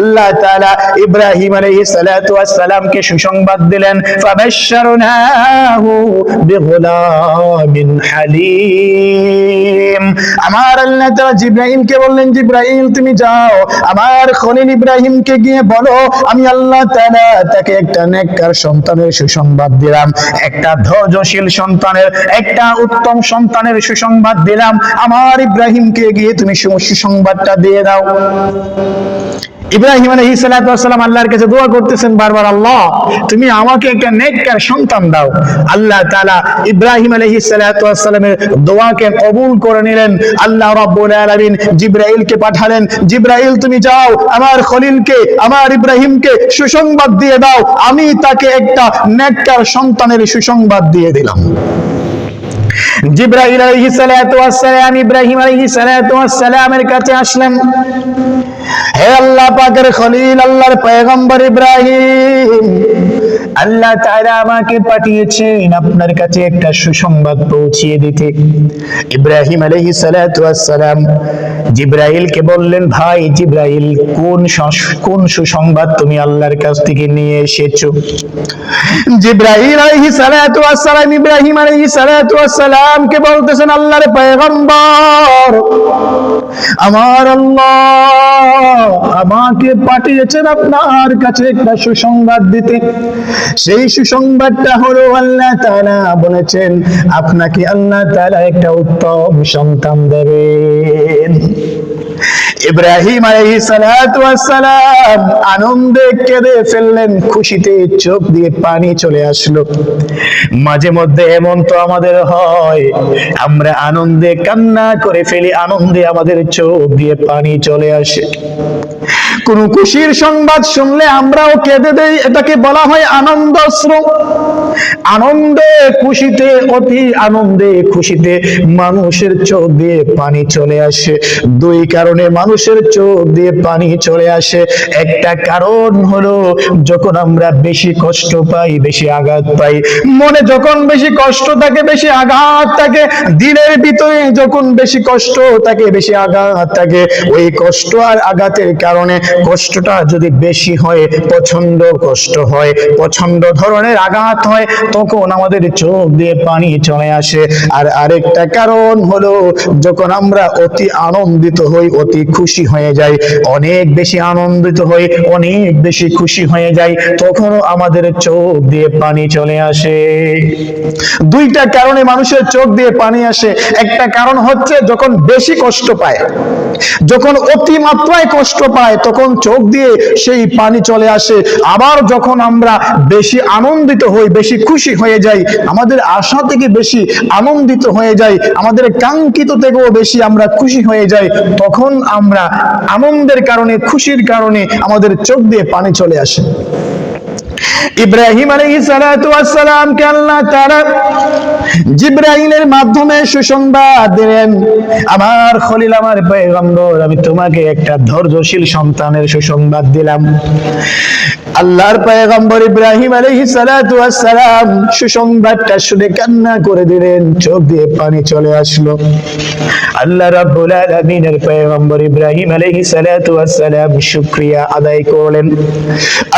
আল্লাহ তাআলা ইব্রাহিম আলাইহিস সালাতু ওয়াস সালামকে সুসংবাদ দিলেন, ফাবাশশারনাহু বিগুলামিন হালিম। আমার আল্লাহ তাআলা জিবরাইলকে বললেন, জিবরাইল তুমি যাও আমার খলিল ইব্রাহিমকে গিয়ে বলো আমি আল্লাহ তাআলা তাকে একটা নেককার সন্তানের সুসংবাদ দিলাম, একটা ধৈর্যশীল সন্তানের, একটা উত্তম সন্তানের সুসংবাদ দিলাম। আমার ইব্রাহিমকে গিয়ে তুমি সুসংবাদটা দিয়ে দাও। ইব্রাহিম আলাইহিস সালাতু ওয়াস সালাম আল্লাহর কাছে দোয়া করতেছেন বারবার, আল্লাহ তুমি আমাকে একটা নেককার সন্তান দাও। আল্লাহ তাআলা ইব্রাহিম আলাইহিস সালাতু ওয়াস সালামের দোয়াকে কবুল করে নিলেন। আল্লাহ রাব্বুল আলামিন জিবরাইলকে পাঠালেন, জিবরাইল তুমি যাও আমার খলিলকে, আমার ইব্রাহিমকে সুসংবাদ দিয়ে দাও, আমি তাকে একটা নেককার সন্তানের সুসংবাদ দিয়ে দিলাম। জিবরাইল আলাইহিস সালাতু ওয়াস সালাম ইব্রাহিম আলাইহিস সালাতু ওয়াস সালামের কাছে আসলেন, হে আল্লাহ পাকের খলিল, আল্লাহর পয়গম্বর ইব্রাহিম, আল্লাহ তাআলা আমাকে পাঠিয়েছেন আপনার কাছে একটা সুসংবাদ পৌঁছিয়ে দিতে। ইব্রাহিম আলাইহিস সালাতু ওয়াস সালাম জিবরাইলকে বললেন, ভাই জিবরাইল, কোন সুসংবাদ তুমি আল্লাহর কাছ থেকে নিয়ে এসেছো? জিবরাইল আলাইহিস সালাতু ওয়াস সালাম ইব্রাহিম আলাইহিস সালাতু ওয়াস সালামকে বলতেছেন, আল্লাহর পয়গম্বর, আমার আল্লাহ আমাকে পাঠিয়েছেন আপনার কাছে একটা সুসংবাদ দিতে। সেই সুসংবাদটা হলো আল্লাহ তাআলা বলেছেন আপনাকে আল্লাহ তাআলা একটা উত্তম সন্তান দেবেন। ইব্রাহিম আলাইহিস সালাতু ওয়াস সালাম আনন্দে কেঁদে ফেললেন, খুশিতে চোখ দিয়ে পানি চলে আসলো। মাঝে মধ্যে এমন তো আমাদের হয়, আমরা আনন্দে কান্না করে ফেলি, আনন্দে আমাদের চোখ দিয়ে পানি চলে আসে। কোন খুশির সংবাদ শুনলে আমরাও কেঁদে দেই, এটাকে বলা হয় আনন্দাশ্রু। আনন্দে খুশিতে, অতি আনন্দে খুশিতে মানুষের চোখ দিয়ে পানি চলে আসে। দুই কারণে মানুষের চোখ দিয়ে পানি চলে আসে। একটা কারণ হলো যখন আমরা বেশি কষ্ট পাই, বেশি আঘাত পাই, মনে যখন বেশি কষ্ট থাকে, বেশি আঘাত থাকে, দিলের ভিতরে যখন বেশি কষ্ট থাকে, বেশি আঘাত থাকে, ওই কষ্ট আর আঘাতের কারণে কষ্টটা যদি বেশি হয়, প্রচন্ড কষ্ট হয়, প্রচন্ড ধরনের আঘাত হয়, তখন আমাদের চোখ দিয়ে পানি চলে আসে। আর আরেকটা কারণ হলো যখন আমরা অতি আনন্দিত হই, অতি খুশি হয়ে যাই, অনেক বেশি আনন্দিত হই, অনেক বেশি খুশি হয়ে যাই, তখনও আমাদের চোখ দিয়ে পানি চলে আসে। দুইটা কারণে মানুষের চোখ দিয়ে পানি আসে। একটা কারণ হচ্ছে যখন বেশি কষ্ট পায়, যখন অতি মাত্রায় কষ্ট পায়, তখন চোখ দিয়ে সেই পানি চলে আসে। আবার যখন আমরা বেশি আনন্দিত হই, বেশি খুশি হয়ে যাই, আমাদের আশা থেকে বেশি আনন্দিত হয়ে যাই, আমাদের কাঙ্ক্ষিত থেকেও বেশি আমরা খুশি হয়ে যাই, তখন আমরা আনন্দের কারণে, খুশির কারণে আমাদের চোখ দিয়ে পানি চলে আসে। ইব্রাহিম আলাইহিস সালাতু ওয়াস সালামকে আল্লাহ তাআলা জিবরাইলের মাধ্যমে সুসংবাদ দিলেন, আমার খলিল, আমার পয়গম্বর, আমি তোমাকে একটা ধৈর্যশীল সন্তানের সুসংবাদ দিলাম। আল্লাহর পয়গম্বর ইব্রাহিম আলাইহিস সালাতু ওয়াস সালাম সুসংবাদটা শুনে কান্না করে দিলেন, চোখ দিয়ে পানি চলে আসলো। আল্লাহ রাব্বুল আলামিনের পয়গম্বর ইব্রাহিম আলাইহিস সালাতু ওয়াস সালাম শুকরিয়া আদায় করলেন।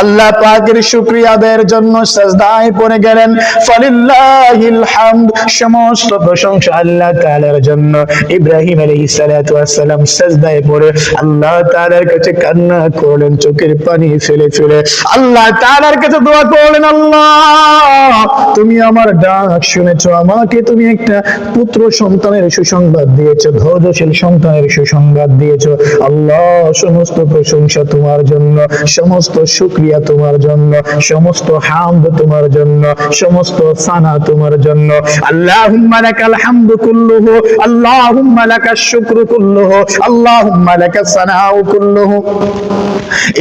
আল্লাহ পাকের শুকরিয়া আদায়ের জন্য সিজদায় পড়ে গেলেন। ফালিল্লাহিল হামদ, সমস্ত প্রশংসা আল্লাহ তাআলার জন্য। ইব্রাহিম আলাইহিস সালাতু ওয়াস সালাম সিজদায় পড়ে আল্লাহ তাআলার কাছে কান্না করলেন, চোখের পানি ফেলে ফেলে আল্লাহ তাআলার কাছে দোয়া করলেন, আল্লাহ তুমি আমার ডাক শুনেছো, আমাকে তুমি একটা পুত্র সন্তানের সুসংবাদ দিয়েছো, ধৈর্যশীল সন্তানের সুসংবাদ দিয়েছো। আল্লাহ সমস্ত প্রশংসা তোমার জন্য, সমস্ত শুকরিয়া তোমার জন্য, সমস্ত হামদ তোমার জন্য, সমস্ত সানা তোমার জন্য। আল্লাহুম্মা লাকাল হামদু কুল্লুহু, আল্লাহুম্মা লাকাশ শুকরু কুল্লুহু, আল্লাহুম্মা লাকাস সানাউ কুল্লুহু।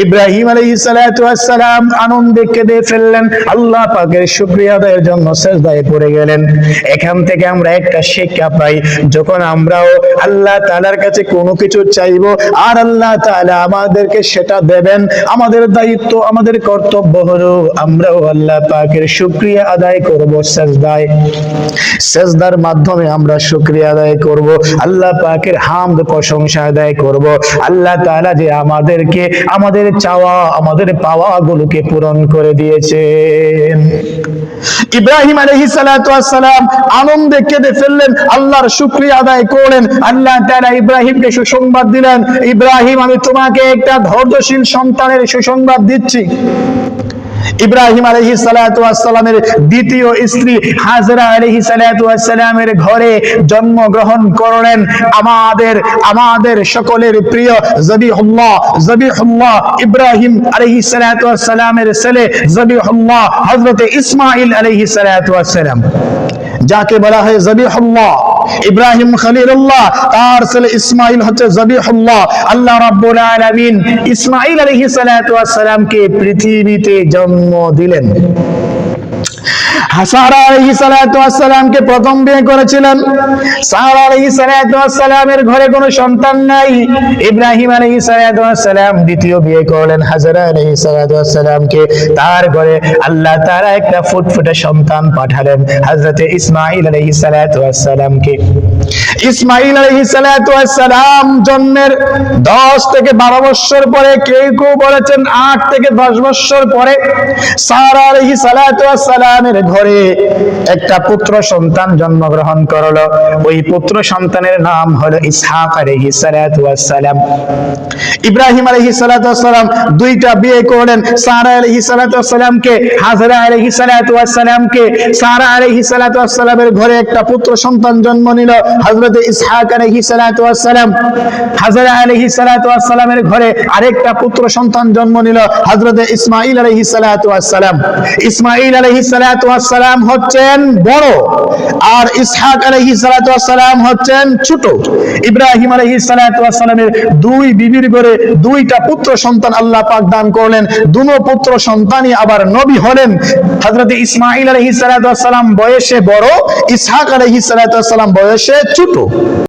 ইব্রাহিম আলাইহিস সালাতু ওয়াস সালাম আনন্দে কেঁদে ফেললেন, আল্লাহ পাকের শুকরিয়া আদায়ের জন্য সিজদায় পড়ে গেলেন। এখান থেকে আমরা একটা শিক্ষা পাই, যখন আমরাও আল্লাহ তাআলার কাছে কোনো কিছু চাইবো আর আল্লাহ তাআলা আমাদেরকে সেটা দেবেন, আমাদের দায়িত্ব, আমাদের কর্তব্য হলো আমরাও আল্লাহ পাকের শুকরিয়া আদায় করব সিজদায়। সিজদার মাধ্যমে আমরা শুকরিয়া আদায় করব, আল্লাহ পাকের হামদ প্রশংসা আদায় করব। আল্লাহ তাআলা যে আমাদের আমাদের চাওয়া আমাদের পাওয়া গুলোকে পূরণ করে দিয়েছেন। ইব্রাহিম আলাইহিস সালাতু ওয়াস সালাম আনন্দে কেঁদে ফেললেন, আল্লাহর শুকরিয়া আদায় করলেন। আল্লাহ তাআলা ইব্রাহিমকে সুসংবাদ দিলেন, ইব্রাহিম আমি তোমাকে একটা ধৈর্যশীল সন্তানের সুসংবাদ দিচ্ছি। ইব্রাহিম আলাইহিস সালাতু ওয়াস সালামের দ্বিতীয় স্ত্রী হাজরা আলাইহিস সালাতু ওয়াস সালামের ঘরে জন্মগ্রহণ করলেন আমাদের সকলের প্রিয় জবিহুল্লাহ ইব্রাহিম আলাইহিস সালাতু ওয়াস সালামের ছেলে জবিহুল্লাহ হযরত ইসমাঈল আলাইহিস সালাতু ওয়াস সালাম, যাকে বলা হয় জবিহুল্লাহ। ইব্রাহিম খলিলুল্লাহ, তার ছেলে ইসমাঈল হচ্ছে জবিহুল্লাহ। আল্লাহ রাব্বুল আলামিন ইসমাঈল আলাইহিস সালাতু ওয়াস সালামকে পৃথিবীতে জন্ম দিলেন। সারা আলাইহিস সালাতু ওয়াস সালামকে প্রথম বিয়ে করেছিলেন। সারা আলাইহিস সালাতু ওয়াস সালামের ঘরে কোনো সন্তান নাই। ইব্রাহিম আলাইহিস সালাতু ওয়াস সালাম দ্বিতীয় বিয়ে করলেন হাজরা আলাইহিস সালাতু ওয়াস সালামকে, তার ঘরে আল্লাহ তাআলা একটা ফুটফুটে সন্তান পাঠালেন হযরত ইসমাঈল আলাইহিস সালাতু ওয়াস সালামকে। ইসমাঈল আলাইহিস সালাতু ওয়াস সালাম জন্মের 10 থেকে 12 বছর পরে, কেউ কেউ বলেছেন 8 থেকে 10 বছর পরে সারা আলাইহিস সালাতু ওয়াস সালামের ঘরে একটা পুত্র সন্তান জন্মগ্রহণ করলো। ওই পুত্র সন্তানের নাম হলো ইসহাক আলাইহিস সালাতু ওয়াস সালাম। ইব্রাহিম আলাইহিস সালাতু ওয়াস সালাম দুইটা বিয়ে করলেন, সারা আলাইহিস সালাতু ওয়াস সালামকে, হাজরা আলাইহিস সালাতু ওয়াস সালামকে। সারা আলাইহিস সালাতু ওয়াস সালামের ঘরে একটা পুত্র সন্তান জন্ম নিল হযরত ইসহাক আলাইহিস সালাতু ওয়াস সালাম। হাজরা আলাইহিস সালাতু ওয়াস সালামের ঘরে আরেকটা পুত্র সন্তান জন্ম নিল হযরত ইসমাঈল আলাইহিস সালাতু ওয়াস সালাম। ইসমাঈল আলাইহিস সালাতু ওয়াস সালাম হচ্ছেন বড় আর ইসহাক আলাইহিস সালাতু ওয়াস সালাম হচ্ছেন ছোট। ইব্রাহিম আলাইহিস সালাতু ওয়াস সালামের দুই বিবির ঘরে দুইটা পুত্র সন্তান আল্লাহ পাক দান করলেন। দুনো পুত্র সন্তানই আবার নবী হলেন। হযরত ইসমাঈল আলাইহিস সালাতু ওয়াস সালাম বয়সে বড়, ইসহাক আলাইহিস সালাতু ওয়াস সালাম বয়সে ছোট।